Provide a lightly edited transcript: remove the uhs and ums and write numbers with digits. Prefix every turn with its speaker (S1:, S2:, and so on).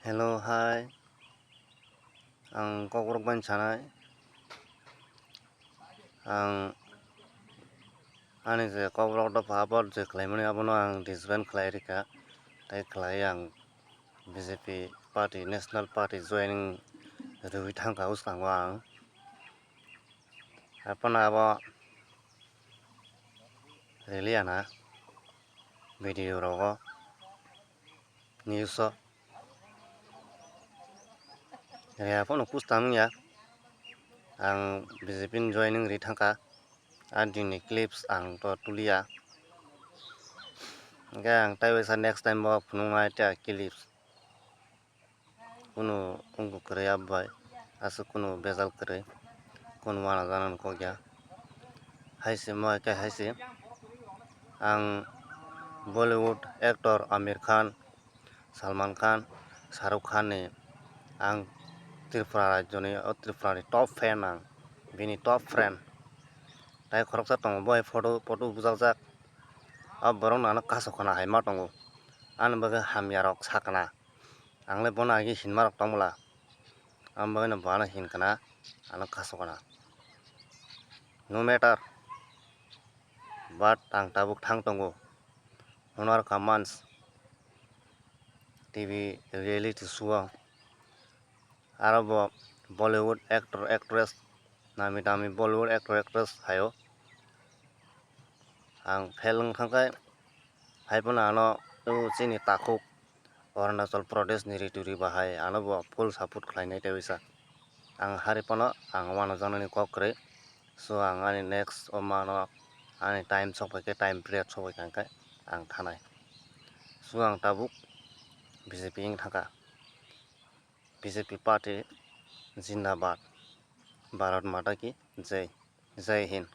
S1: Hello, hi. Ang kokrok bansanai. Ang ani je kokrok do phabor je khlaimani abono ang disband khlai rika. Tai khlai ang BJP party National Party joining rui thangka uskango ang. Apana abo reliana video rogo news o. Ya apano pustam ya. Ang BJP joining rui thangka. Adini clips ang to tulia. Gang tai wesa next time bo phunungai ta clips. Kuno ungku kere abbai asu kuno bezal kere kuno wana janan ko gya haisi moi ka haisi ang Bollywood actor Amir Khan, Salman Khan, Shahrukh Khan ni ang Tripura rajyoni Tripura ni top fan ang bini top friend tai khoroksa tongo boy photo bujaljak ab borok nano kasokana haima tongo ani baga hamyarok sakana angle bona agi hinmarok tongmula ambaga no bana hinkana ano kasokana no matter but ang tabuk thang tongo honor commands TV reality show arabo Bollywood actor actress nami dami Bollywood actor actress hayo ang phelung thangkai haipona ano chini takuk Arunachal Pradesh ni rituri bahai ano bo full support khlainai tewisa ang haripono ang wano janani kokre so ang ani next o mano ani time sopaike time period sopai kangkai ang thanai so ang tabuk BJP ing thangka BJP party Zindabad Bharat Mata ki Jai Jai Hind